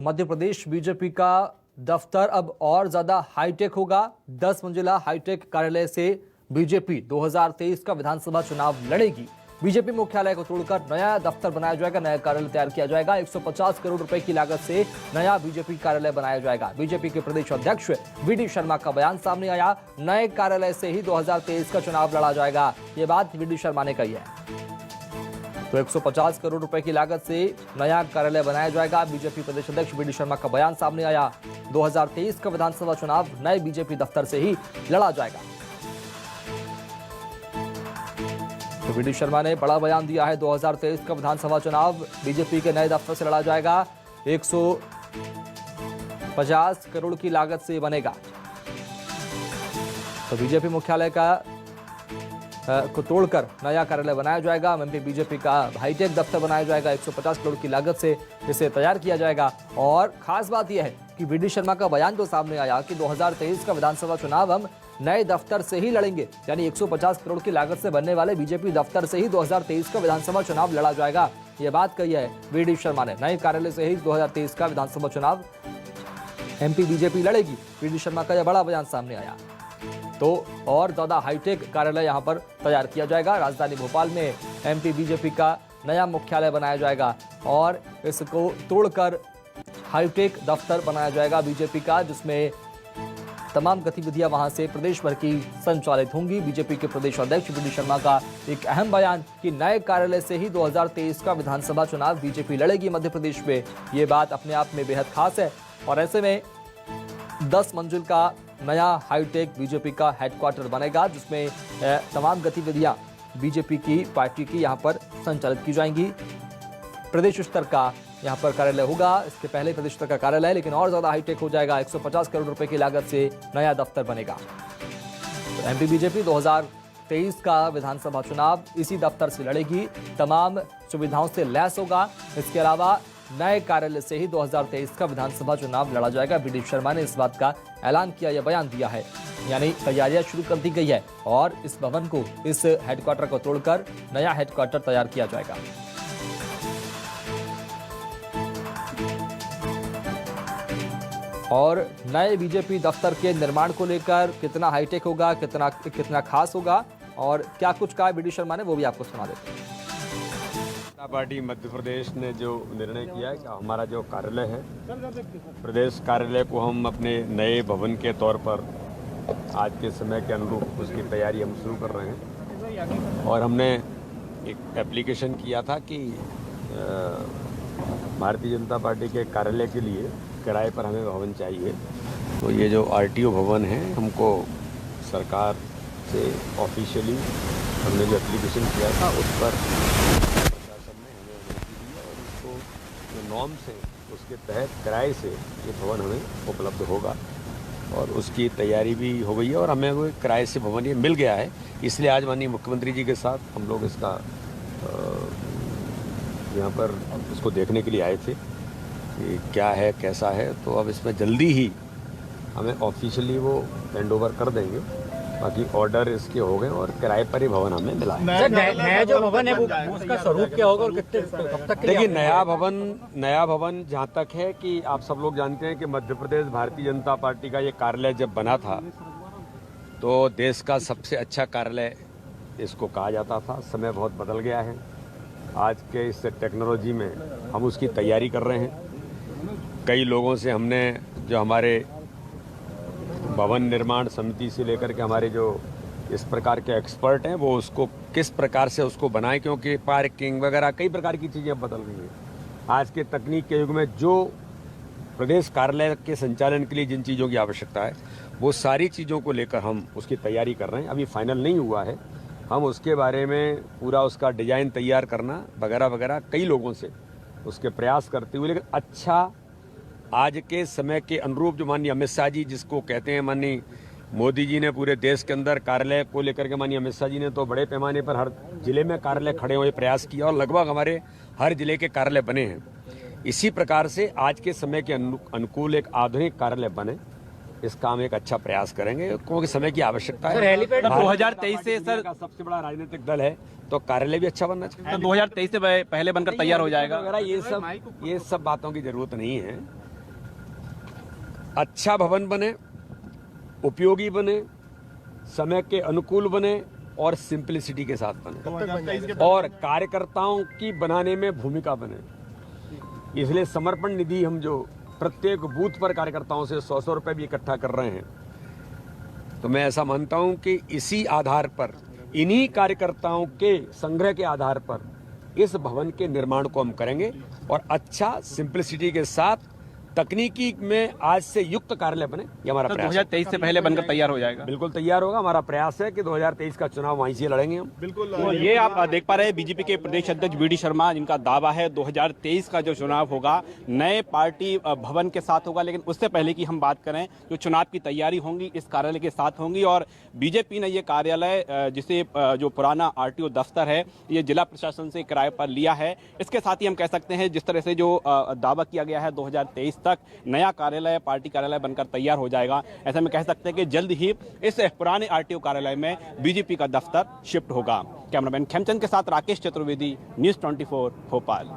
Madhya Pradesh BJP का दफ्तर अब और ज्यादा हाईटेक होगा। 10 मंजिला हाईटेक कार्यालय से बीजेपी 2023 का विधानसभा चुनाव लड़ेगी। बीजेपी मुख्यालय को तोड़कर नया दफ्तर बनाया जाएगा, नया कार्यालय तैयार किया जाएगा। 150 करोड़ रुपए की लागत से नया बीजेपी कार्यालय बनाया जाएगा। बीजेपी के प्रदेश अध्यक्ष वी.डी. शर्मा का बयान सामने आया, नए कार्यालय से ही 2023 का चुनाव लड़ा जाएगा। ये बात वी.डी. शर्मा ने कही है। तो 150 करोड़ रुपए की लागत से नया कार्यालय बनाया जाएगा। बीजेपी प्रदेश अध्यक्ष वी.डी. शर्मा का बयान सामने आया, 2023 का विधानसभा चुनाव नए बीजेपी दफ्तर से ही लड़ा जाएगा। तो वी.डी. शर्मा ने बड़ा बयान दिया है, 2023 का विधानसभा चुनाव बीजेपी के नए दफ्तर से लड़ा जाएगा। 150 करोड़ की लागत से बनेगा। तो बीजेपी मुख्यालय को तोड़कर नया कार्यालय बनाया जाएगा। एमपी बीजेपी का हाईटेक दफ्तर बनाया जाएगा। 150 करोड़ की लागत से इसे तैयार किया जाएगा। और खास बात यह है कि वी.डी. शर्मा का बयान तो सामने आया कि 2023 का विधानसभा चुनाव हम नए दफ्तर से ही लड़ेंगे, यानी 150 करोड़ की लागत से बनने वाले बीजेपी दफ्तर से ही 2023 का विधानसभा चुनाव लड़ा जाएगा। यह बात कही है वी.डी. शर्मा ने। नए कार्यालय से ही 2023 का विधानसभा चुनाव एमपी बीजेपी लड़ेगी। वी.डी. शर्मा का यह बड़ा बयान सामने आया। तो और ज्यादा हाईटेक कार्यालय यहां पर तैयार किया जाएगा। राजधानी भोपाल में एमपी बीजेपी का नया मुख्यालय बनाया जाएगा और इसको तोड़कर हाईटेक दफ्तर बनाया जाएगा बीजेपी का, जिसमें तमाम गतिविधियां वहां से प्रदेश भर की संचालित होंगी। बीजेपी के प्रदेश अध्यक्ष वी.डी. शर्मा का एक अहम बयान कि नए कार्यालय से ही 2023 का विधानसभा चुनाव बीजेपी लड़ेगी मध्य प्रदेश में। ये बात अपने आप में बेहद खास है। और ऐसे में 10 मंजिल का नया हाईटेक बीजेपी का हेडक्वार्टर बनेगा, जिसमें तमाम गतिविधियां बीजेपी की पार्टी की यहां पर संचालित की जाएंगी। प्रदेश स्तर का यहां पर कार्यालय होगा। इसके पहले प्रदेश स्तर का कार्यालय, लेकिन और ज्यादा हाईटेक हो जाएगा। 150 करोड़ रुपए की लागत से नया दफ्तर बनेगा। तो एमपी बीजेपी 2023 का विधानसभा चुनाव इसी दफ्तर से लड़ेगी। तमाम सुविधाओं से लैस होगा। इसके अलावा नए कार्यालय से ही 2023 का विधानसभा चुनाव लड़ा जाएगा। वी.डी. शर्मा ने इस बात का ऐलान किया, यह बयान दिया है, यानी तैयारियां शुरू कर दी गई है और इस भवन को, इस हेडक्वार्टर को तोड़कर नया हेडक्वार्टर तैयार किया जाएगा। और नए बीजेपी दफ्तर के निर्माण को लेकर कितना हाईटेक होगा, कितना खास होगा और क्या कुछ कहा वी.डी. शर्मा ने, वो भी आपको सुना देते हैं। पार्टी मध्य प्रदेश ने जो निर्णय किया है कि हमारा जो कार्यालय है, प्रदेश कार्यालय को हम अपने नए भवन के तौर पर आज के समय के अनुरूप उसकी तैयारी हम शुरू कर रहे हैं। और हमने एक एप्लीकेशन किया था कि भारतीय जनता पार्टी के कार्यालय के लिए किराए पर हमें भवन चाहिए। तो ये जो आरटीओ भवन है, हमको सरकार से ऑफिशियली हमने जो एप्लीकेशन किया था उस पर नॉर्म्स है, उसके तहत किराए से ये भवन हमें उपलब्ध होगा और उसकी तैयारी भी हो गई है और हमें वो किराए से भवन ये मिल गया है। इसलिए आज माननीय मुख्यमंत्री जी के साथ हम लोग इसका यहाँ पर इसको देखने के लिए आए थे कि क्या है, कैसा है। तो अब इसमें जल्दी ही हमें ऑफिशियली वो हैंड ओवर कर देंगे। बाकी ऑर्डर इसके हो गए और किराए पर ही भवन हमें मिला है। नया जो भवन है वो उसका स्वरूप क्या होगा और कितने कब तक? देखिए, नया भवन जहाँ तक है कि आप सब लोग जानते हैं कि मध्य प्रदेश भारतीय जनता पार्टी का ये कार्यालय जब बना था तो देश का सबसे अच्छा कार्यालय इसको कहा जाता था। समय बहुत बदल गया है। आज के इस टेक्नोलॉजी में हम उसकी तैयारी कर रहे हैं। कई लोगों से हमने, जो हमारे भवन निर्माण समिति से लेकर के हमारे जो इस प्रकार के एक्सपर्ट हैं, वो उसको किस प्रकार से उसको बनाएं, क्योंकि पार्किंग वगैरह कई प्रकार की चीज़ें अब बदल रही हैं। आज के तकनीक के युग में जो प्रदेश कार्यालय के संचालन के लिए जिन चीज़ों की आवश्यकता है, वो सारी चीज़ों को लेकर हम उसकी तैयारी कर रहे हैं। अभी फाइनल नहीं हुआ है। हम उसके बारे में पूरा उसका डिजाइन तैयार करना वगैरह वगैरह कई लोगों से उसके प्रयास करते हुए, लेकिन अच्छा आज के समय के अनुरूप जो माननीय अमित शाह जी जिसको कहते हैं, माननीय मोदी जी ने पूरे देश के अंदर कार्यालय को लेकर के, माननीय अमित शाह जी ने तो बड़े पैमाने पर हर जिले में कार्यालय खड़े हुए प्रयास किया और लगभग हमारे हर जिले के कार्यालय बने हैं। इसी प्रकार से आज के समय के अनुकूल एक आधुनिक कार्यालय बने, इसका हम एक अच्छा प्रयास करेंगे क्योंकि समय की आवश्यकता है। 2023 से सर का सबसे बड़ा राजनीतिक दल है तो कार्यालय भी अच्छा बनना चाहिए। तो 2023 से पहले बनकर तैयार हो जाएगा। ये सब बातों की जरूरत नहीं है। अच्छा भवन बने, उपयोगी बने, समय के अनुकूल बने और सिंपलिसिटी के साथ बने और कार्यकर्ताओं की बनाने में भूमिका बने। इसलिए समर्पण निधि हम जो प्रत्येक बूथ पर कार्यकर्ताओं से 100-100 रुपए भी इकट्ठा कर रहे हैं, तो मैं ऐसा मानता हूं कि इसी आधार पर, इन्हीं कार्यकर्ताओं के संग्रह के आधार पर इस भवन के निर्माण को हम करेंगे और अच्छा सिंपलिसिटी के साथ तकनीकी में आज से युक्त कार्यालय बने, ये हमारा प्रयास है। 2023 से पहले बनकर तैयार हो जाएगा। बिल्कुल तैयार होगा। हमारा प्रयास है कि 2023 का चुनाव वहीं से लड़ेंगे हम। बिल्कुल। तो ये आप देख पा रहे हैं बीजेपी के प्रदेश अध्यक्ष वीडी शर्मा, जिनका दावा है 2023 का जो चुनाव होगा नए पार्टी भवन के साथ होगा। लेकिन उससे पहले की हम बात करें, जो चुनाव की तैयारी होंगी इस कार्यालय के साथ होंगी और बीजेपी ने ये कार्यालय, जिसे जो पुराना आरटीओ दफ्तर है, ये जिला प्रशासन से किराए पर लिया है। इसके साथ ही हम कह सकते हैं जिस तरह से जो दावा किया गया है 2023 तक नया कार्यालय, पार्टी कार्यालय बनकर तैयार हो जाएगा। ऐसे में कह सकते हैं कि जल्द ही इस पुराने आरटीओ कार्यालय में बीजेपी का दफ्तर शिफ्ट होगा। कैमरामैन खेमचंद के साथ राकेश चतुर्वेदी, न्यूज़ 24 भोपाल।